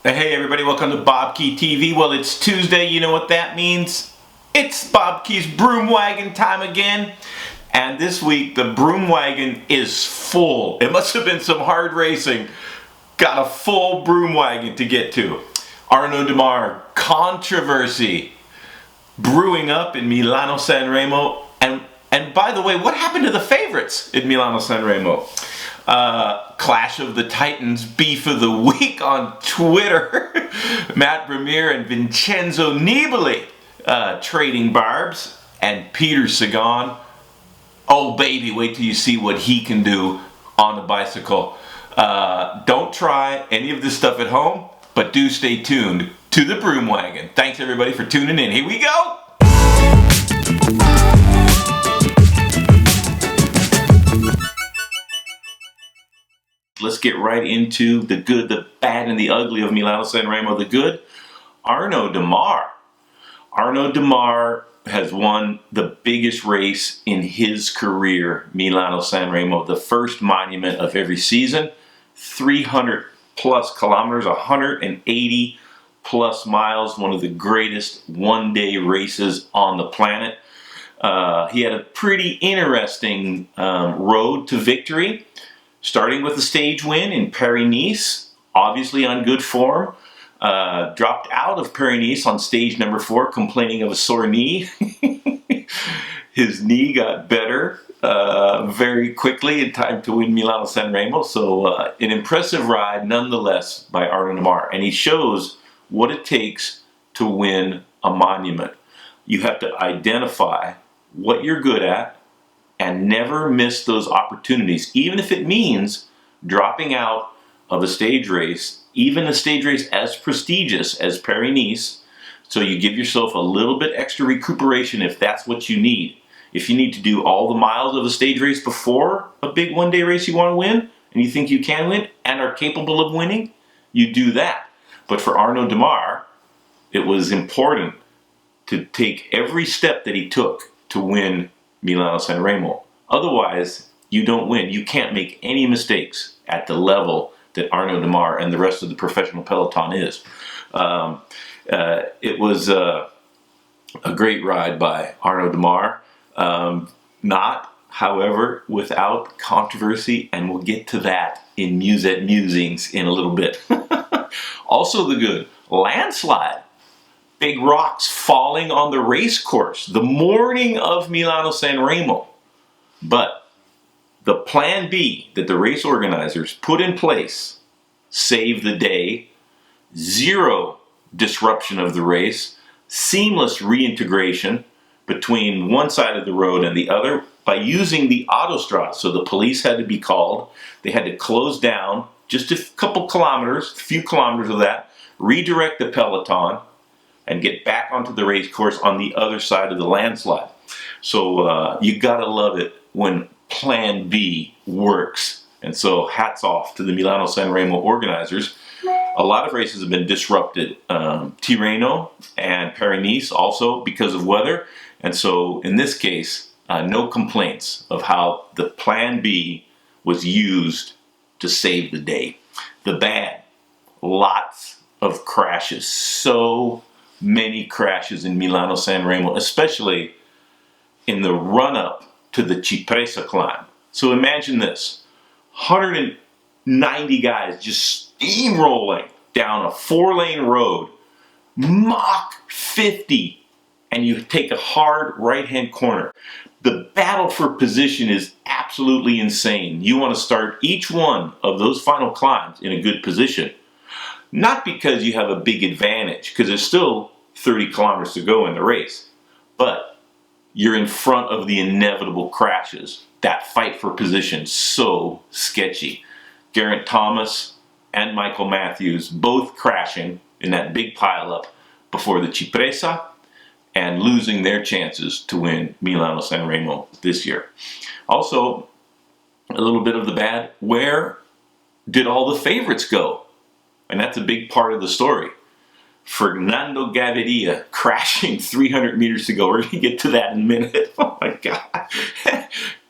Hey everybody, welcome to BobkeTV. Well, it's Tuesday, you know what that means? It's Bobke's Broom Wagon time again. And this week, the Broom Wagon is full. It must have been some hard racing. Got a full Broom Wagon to get to. Arnaud Demare, controversy brewing up in Milan-San Remo. And by the way, what happened to the favorites in Milan-San Remo? Clash of the Titans, beef of the week on Twitter. Matt Brammeier and Vincenzo Nibali trading barbs. And Peter Sagan, oh baby, wait till you see what he can do on the bicycle. Don't try any of this stuff at home, but do stay tuned to the Broom Wagon. Thanks everybody for tuning in. Here we go! Let's get right into the good, the bad, and the ugly of Milan-San Remo. The good, Arnaud Demare. Arnaud Demare has won the biggest race in his career, Milan-San Remo, the first monument of every season. 300 plus kilometers, 180 plus miles, one of the greatest one-day races on the planet. He had a pretty interesting road to victory. Starting with a stage win in Paris-Nice, obviously on good form. Dropped out of Paris-Nice on stage number 4, complaining of a sore knee. His knee got better very quickly in time to win Milan-San Remo. So an impressive ride nonetheless by Arnaud Demare. And he shows what it takes to win a monument. You have to identify what you're good at and never miss those opportunities, even if it means dropping out of a stage race, even a stage race as prestigious as Paris-Nice, so you give yourself a little bit extra recuperation if that's what you need. If you need to do all the miles of a stage race before a big one-day race you want to win, and you think you can win and are capable of winning, you do that. But for Arnaud Demare, it was important to take every step that he took to win Milan-San Remo. Otherwise, you don't win. You can't make any mistakes at the level that Arnaud Demare and the rest of the professional peloton is. It was a great ride by Arnaud Demare. Not, however, without controversy, and we'll get to that in Musette Musings in a little bit. Also the good, landslide. Big rocks falling on the race course the morning of Milano-San Remo. But the plan B that the race organizers put in place saved the day. Zero disruption of the race. Seamless reintegration between one side of the road and the other by using the autostrada. So the police had to be called. They had to close down just a couple kilometers, a few kilometers of that, redirect the peloton, and get back onto the race course on the other side of the landslide. So you gotta love it when Plan B works. And so hats off to the Milano-San Remo organizers. A lot of races have been disrupted. Tirreno and Paris-Nice also because of weather. And so in this case, no complaints of how the Plan B was used to save the day. The bad, lots of crashes. So many crashes in Milano-San Remo, especially in the run-up to the Cipressa climb. So imagine this, 190 guys just steamrolling down a 4-lane road, Mach 50, and you take a hard right-hand corner. The battle for position is absolutely insane. You want to start each one of those final climbs in a good position. Not because you have a big advantage, because there's still 30 kilometers to go in the race, but you're in front of the inevitable crashes. That fight for position, so sketchy. Geraint Thomas and Michael Matthews both crashing in that big pileup before the Cipressa and losing their chances to win Milano-San Remo this year. Also, a little bit of the bad, where did all the favorites go? And that's a big part of the story. Fernando Gaby Dia crashing 300 meters to go. We're going to get to that in a minute. Oh my God.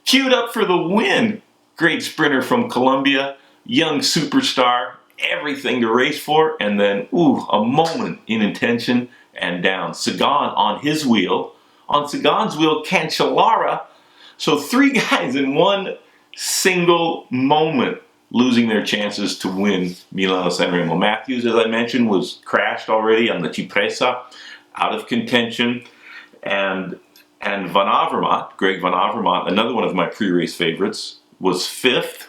Queued up for the win. Great sprinter from Colombia, young superstar, everything to race for, and then, ooh, a moment in intention and down. Sagan on his wheel. On Sagan's wheel, Cancellara. So 3 guys in one single moment losing their chances to win Milano-San Remo. Matthews, as I mentioned, was crashed already on the Cipressa, out of contention. And Van Avermaet, Greg Van Avermaet, another one of my pre-race favorites, was 5th.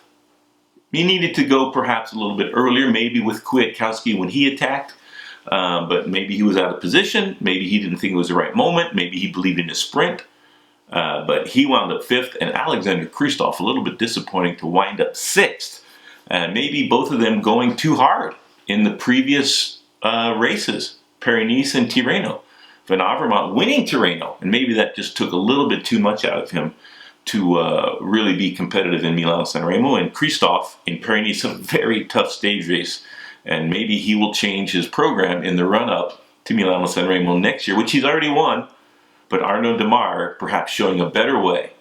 He needed to go perhaps a little bit earlier, maybe with Kwiatkowski when he attacked. But maybe he was out of position. Maybe he didn't think it was the right moment. Maybe he believed in his sprint. But he wound up 5th. And Alexander Kristoff, a little bit disappointing to wind up 6th. Maybe both of them going too hard in the previous races, Paris-Nice and Tirreno. Van Avermaet winning Tirreno. And maybe that just took a little bit too much out of him to really be competitive in Milan-San Remo. And Kristoff in Paris-Nice, a very tough stage race. And maybe he will change his program in the run-up to Milano-San Remo next year, which he's already won. But Arnaud Demare perhaps showing a better way.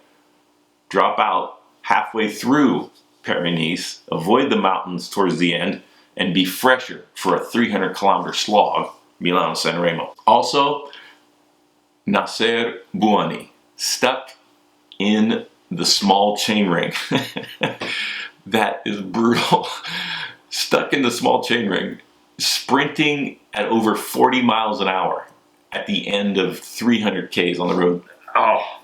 Drop out halfway through Paris-Nice, avoid the mountains towards the end, and be fresher for a 300-kilometer slog, Milano-San Remo. Also, Nacer Bouhanni, stuck in the small chain ring. That is brutal. Stuck in the small chain ring, sprinting at over 40 miles an hour at the end of 300 Ks on the road. Oh,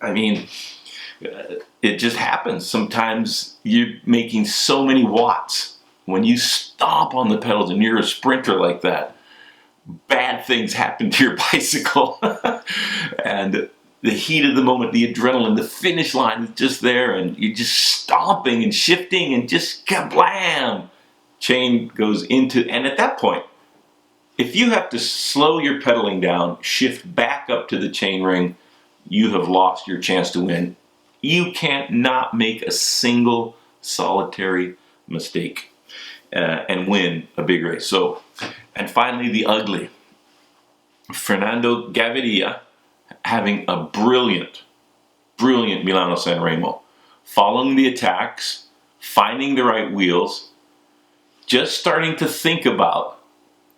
I mean, it just happens. Sometimes you're making so many watts. When you stomp on the pedals and you're a sprinter like that, bad things happen to your bicycle. And the heat of the moment, the adrenaline, the finish line is just there, and you're just stomping and shifting, and just kablam! Chain goes into, and at that point, if you have to slow your pedaling down, shift back up to the chain ring, you have lost your chance to win. You can't not make a single solitary mistake and win a big race. So, and finally, the ugly. Fernando Gaby Dia having a brilliant Milano-San Remo. Following the attacks, finding the right wheels, just starting to think about,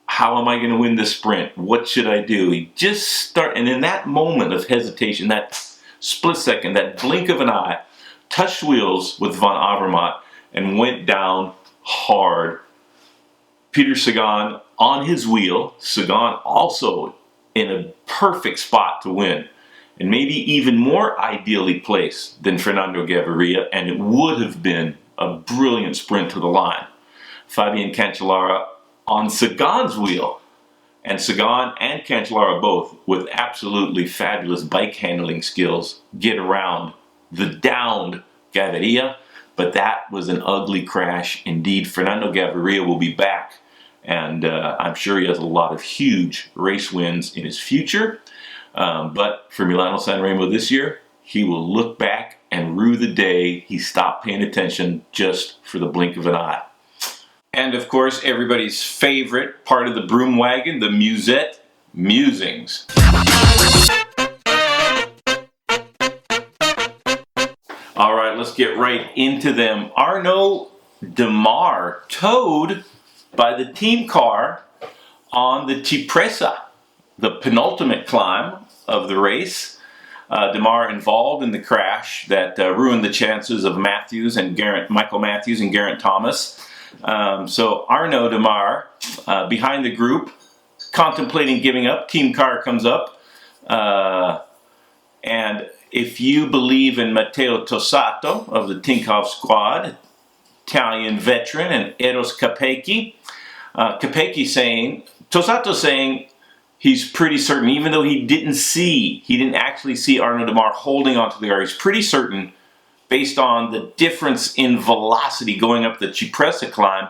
how am I going to win this sprint? What should I do? He just start, and in that moment of hesitation, that split second, that blink of an eye, touched wheels with Van Avermaet and went down hard. Peter Sagan on his wheel, Sagan also in a perfect spot to win, and maybe even more ideally placed than Fernando Gaby Dia, and it would have been a brilliant sprint to the line. Fabian Cancellara on Sagan's wheel, and Sagan and Cancellara both with absolutely fabulous bike handling skills get around the downed Gaby Dia, but that was an ugly crash indeed. Fernando Gaby Dia will be back, and I'm sure he has a lot of huge race wins in his future, but for Milano-San Remo this year, he will look back and rue the day he stopped paying attention just for the blink of an eye. And of course, everybody's favorite part of the Broom Wagon, the Musette Musings. All right, let's get right into them. Arnaud Demare towed by the team car on the Cipressa, the penultimate climb of the race. Demare involved in the crash that ruined the chances of Michael Matthews and Geraint Thomas. So Arnaud Demare behind the group, contemplating giving up. Team car comes up, and if you believe in Matteo Tosato of the Tinkoff squad, Italian veteran, and Eros Capecchi, Tosato saying he's pretty certain, even though he didn't actually see Arnaud Demare holding onto the car, he's pretty certain, based on the difference in velocity going up the Cipressa climb,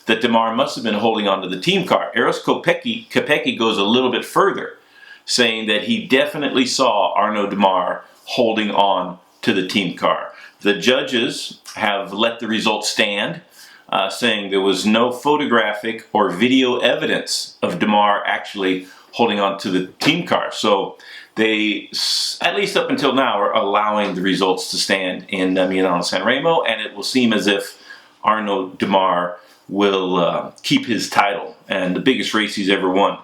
that Demare must have been holding onto the team car. Eros Capecchi goes a little bit further, saying that he definitely saw Arnaud Demare holding on to the team car. The judges have let the results stand, saying there was no photographic or video evidence of Demare actually holding on to the team car. So they, at least up until now, are allowing the results to stand in Milan-San Remo, and it will seem as if Arnaud Demare will keep his title and the biggest race he's ever won.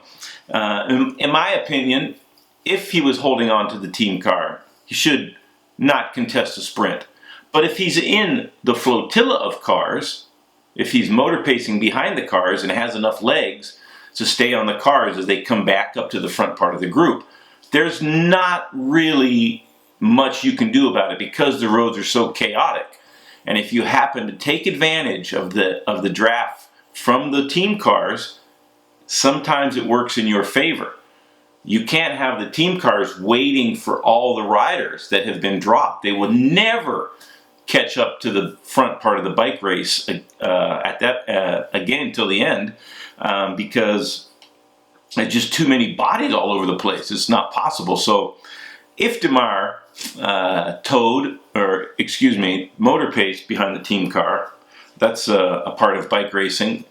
In my opinion, if he was holding on to the team car, he should not contest a sprint. But if he's in the flotilla of cars, if he's motor pacing behind the cars and has enough legs to stay on the cars as they come back up to the front part of the group, there's not really much you can do about it because the roads are so chaotic. And if you happen to take advantage of the draft from the team cars, sometimes it works in your favor. You can't have the team cars waiting for all the riders that have been dropped. They will never catch up to the front part of the bike race again until the end because there's just too many bodies all over the place. It's not possible. So if Demare motor paced behind the team car, that's a part of bike racing.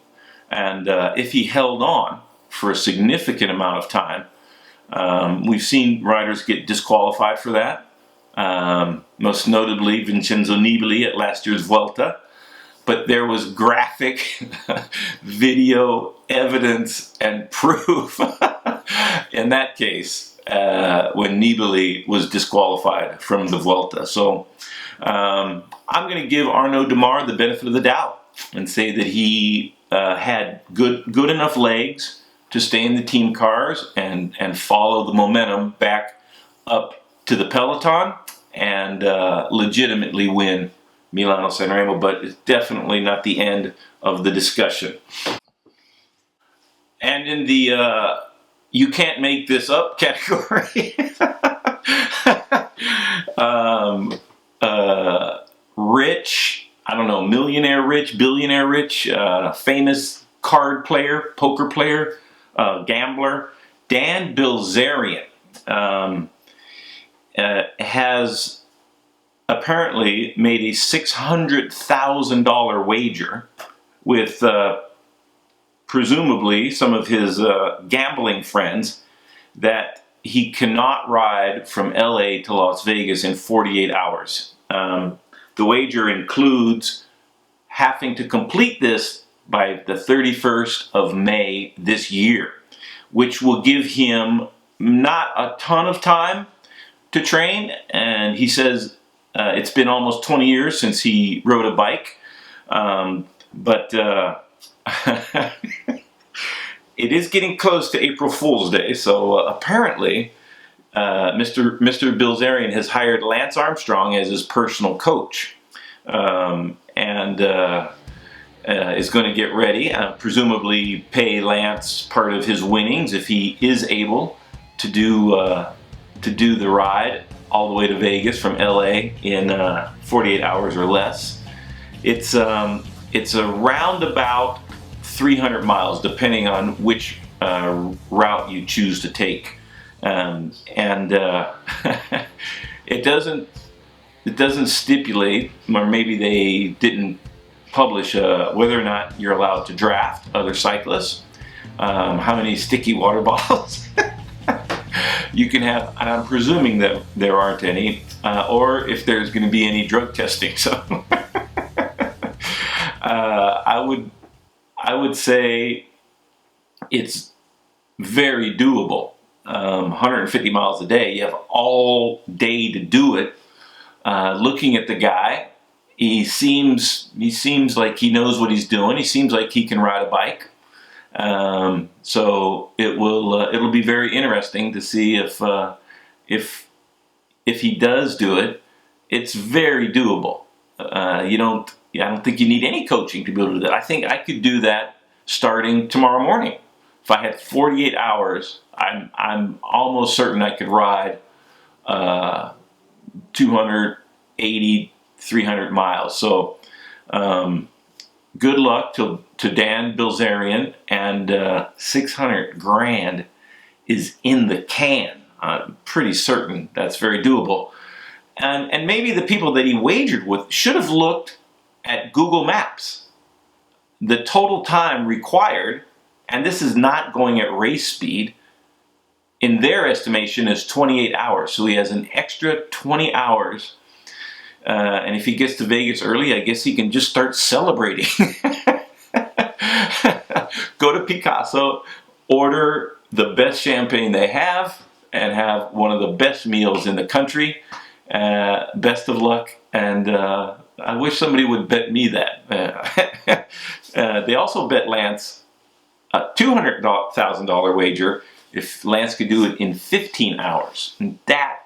And if he held on for a significant amount of time, we've seen riders get disqualified for that. Most notably Vincenzo Nibali at last year's Vuelta. But there was graphic video evidence and proof in that case when Nibali was disqualified from the Vuelta. So I'm going to give Arnaud Demare the benefit of the doubt and say that he had good enough legs to stay in the team cars and follow the momentum back up to the peloton and legitimately win Milan-San Remo, but it's definitely not the end of the discussion. And in the you can't make this up category, rich, I don't know, millionaire rich, billionaire rich, famous card player, poker player, gambler, Dan Bilzerian has apparently made a $600,000 wager with presumably some of his gambling friends that he cannot ride from LA to Las Vegas in 48 hours. The wager includes having to complete this by the 31st of May this year, which will give him not a ton of time to train. And he says it's been almost 20 years since he rode a bike, but it is getting close to April Fool's Day, so apparently Mr. Bilzerian has hired Lance Armstrong as his personal coach, and is going to get ready, presumably pay Lance part of his winnings if he is able to do the ride all the way to Vegas from LA in 48 hours or less. It's a roundabout 300 miles, depending on which route you choose to take, and it doesn't stipulate, or maybe they didn't publish whether or not you're allowed to draft other cyclists, how many sticky water bottles you can have, and I'm presuming that there aren't any, or if there's going to be any drug testing. So I would say it's very doable. 150 miles a day. You have all day to do it. Looking at the guy, he seems like he knows what he's doing. He seems like he can ride a bike. So it'll be very interesting to see if he does do it. It's very doable. I don't think you need any coaching to be able to do that. I think I could do that starting tomorrow morning. If I had 48 hours, I'm almost certain I could ride 280, 300 miles. So good luck to Dan Bilzerian, and 600 grand is in the can. I'm pretty certain that's very doable. And maybe the people that he wagered with should have looked at Google Maps. The total time required, and this is not going at race speed, in their estimation is 28 hours. So he has an extra 20 hours. And if he gets to Vegas early, I guess he can just start celebrating. go to Picasso, order the best champagne they have, and have one of the best meals in the country. Best of luck, and I wish somebody would bet me that. They also bet Lance a $200,000 wager if Lance could do it in 15 hours. And that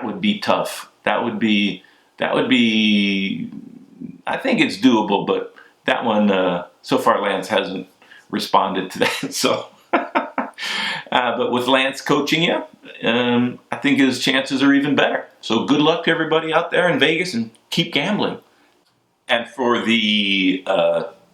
would be tough. That would be. I think it's doable, but that one so far Lance hasn't responded to that. So, but with Lance coaching you, I think his chances are even better. So good luck to everybody out there in Vegas, and keep gambling. And for the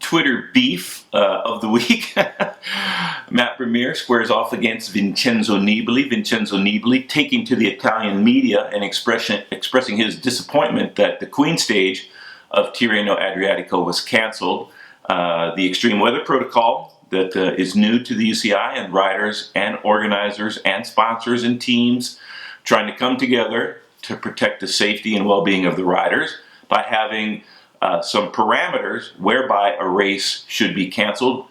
Twitter beef of the week, Matt Brammeier squares off against Vincenzo Nibali. Vincenzo Nibali taking to the Italian media and expressing his disappointment that the Queen stage of Tirreno Adriatico was canceled. The extreme weather protocol that is new to the UCI, and riders and organizers and sponsors and teams trying to come together to protect the safety and well-being of the riders by having some parameters whereby a race should be canceled.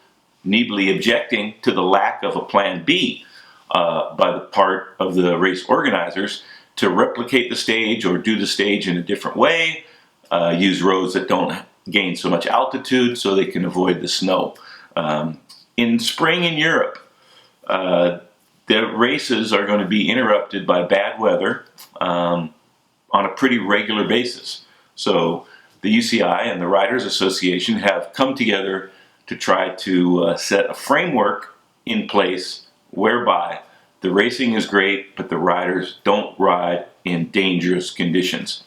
Nibali objecting to the lack of a plan B by the part of the race organizers to replicate the stage or do the stage in a different way, use roads that don't gain so much altitude so they can avoid the snow. In spring in Europe, the races are going to be interrupted by bad weather on a pretty regular basis. So the UCI and the Riders Association have come together to try to set a framework in place whereby the racing is great, but the riders don't ride in dangerous conditions.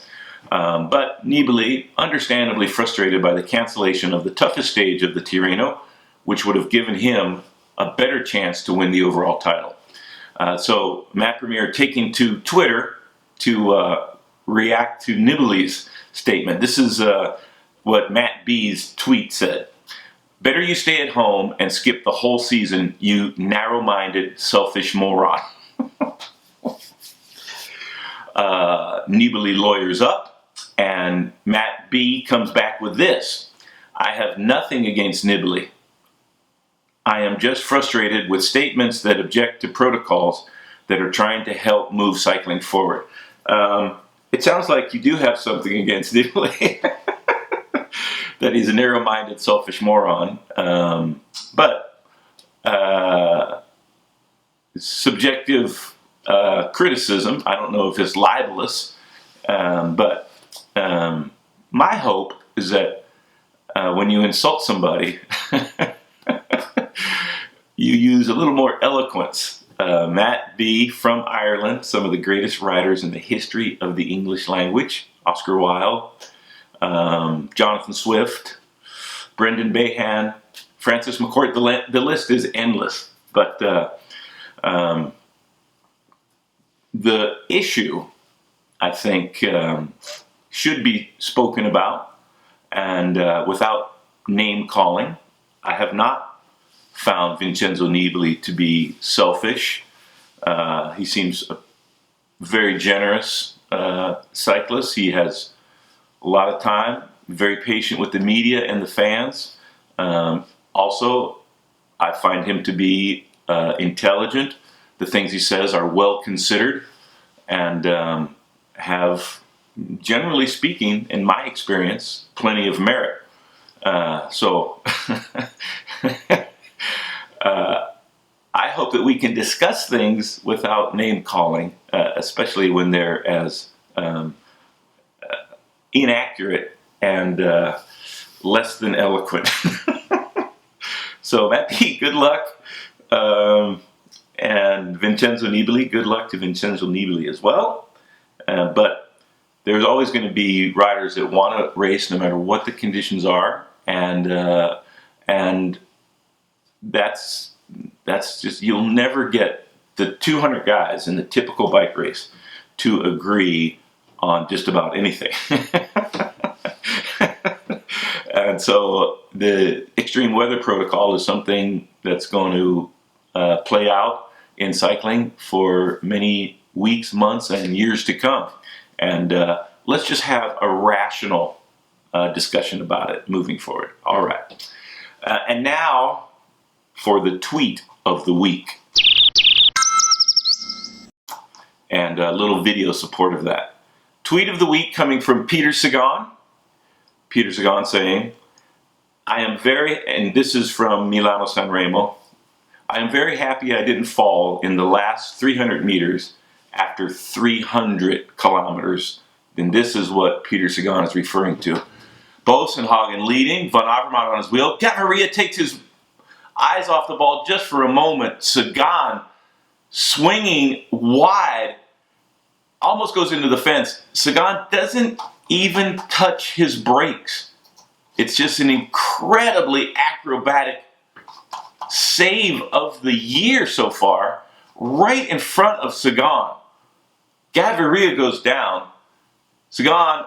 But Nibali, understandably frustrated by the cancellation of the toughest stage of the Tirreno, which would have given him a better chance to win the overall title. So Matt Brammeier taking to Twitter to react to Nibali's statement. This is what Matt B's tweet said. "Better you stay at home and skip the whole season, you narrow-minded, selfish moron." Nibali lawyers up, and Matt B comes back with this. "I have nothing against Nibali. I am just frustrated with statements that object to protocols that are trying to help move cycling forward." It sounds like you do have something against Nibali, that he's a narrow-minded, selfish moron. But subjective criticism, I don't know if it's libelous, but my hope is that when you insult somebody, you use a little more eloquence. Matt B. from Ireland, some of the greatest writers in the history of the English language, Oscar Wilde, Jonathan Swift, Brendan Behan, Francis McCourt. The list is endless. But the issue, I think, should be spoken about, and without name calling. I have not found Vincenzo Nibali to be selfish. He seems a very generous cyclist. He has a lot of time, very patient with the media and the fans. Also, I find him to be intelligent. The things he says are well considered and have, generally speaking, in my experience, plenty of merit. So I hope that we can discuss things without name calling, especially when they're as inaccurate and less than eloquent. So Matty, good luck. And Vincenzo Nibali, good luck to Vincenzo Nibali as well. But there's always going to be riders that want to race no matter what the conditions are, and that's just, you'll never get the 200 guys in the typical bike race to agree on just about anything. And so the extreme weather protocol is something that's going to play out in cycling for many weeks, months, and years to come. And let's just have a rational discussion about it moving forward. All right. And now for the tweet of the week. And a little video support of that. Tweet of the week coming from Peter Sagan. Peter Sagan saying, and this is from Milano-San Remo, I am very happy I didn't fall in the last 300 meters after 300 kilometers. And this is what Peter Sagan is referring to. Boassenhagen leading, Van Avermaet on his wheel. Gaviria takes his eyes off the ball just for a moment. Sagan swinging wide, almost goes into the fence. Sagan doesn't even touch his brakes. It's just an incredibly acrobatic save of the year so far, right in front of Sagan. Gaviria goes down. Sagan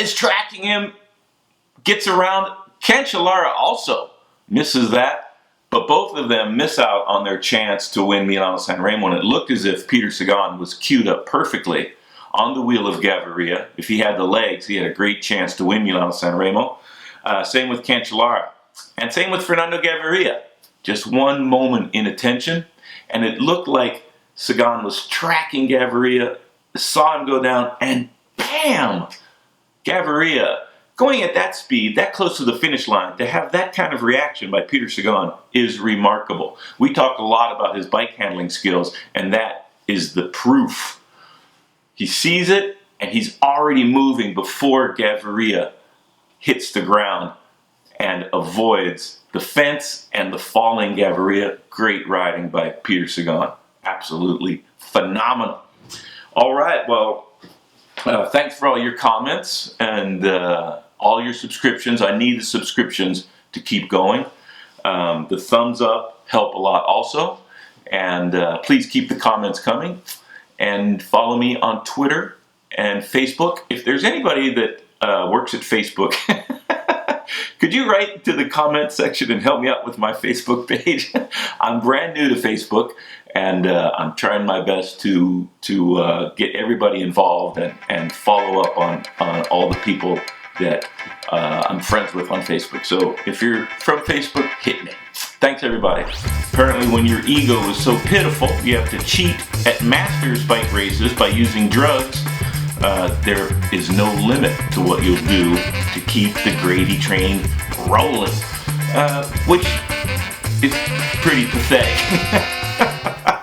is tracking him, gets around. Cancellara also misses that, but both of them miss out on their chance to win Milano-San Remo, and it looked as if Peter Sagan was queued up perfectly on the wheel of Gaviria. If he had the legs, he had a great chance to win Milano-San Remo. Same with Cancellara. And same with Fernando Gaviria. Just one moment in attention, and it looked like Sagan was tracking Gaviria, saw him go down, and bam! Gaviria, going at that speed, that close to the finish line, to have that kind of reaction by Peter Sagan is remarkable. We talk a lot about his bike handling skills, and that is the proof. He sees it, and he's already moving before Gaviria hits the ground and avoids the fence and the falling Gaviria. Great riding by Peter Sagan. Absolutely phenomenal. All right, well, thanks for all your comments and all your subscriptions. I need the subscriptions to keep going. The thumbs up help a lot also. And please keep the comments coming. And follow me on Twitter and Facebook. If there's anybody that works at Facebook, could you write to the comment section and help me out with my Facebook page? I'm brand new to Facebook, and I'm trying my best to get everybody involved and follow up on all the people that I'm friends with on Facebook. So if you're from Facebook, hit me. Thanks, everybody. Apparently, when your ego is so pitiful, you have to cheat at Masters bike races by using drugs. There is no limit to what you'll do to keep the gravy train rolling, which is pretty pathetic.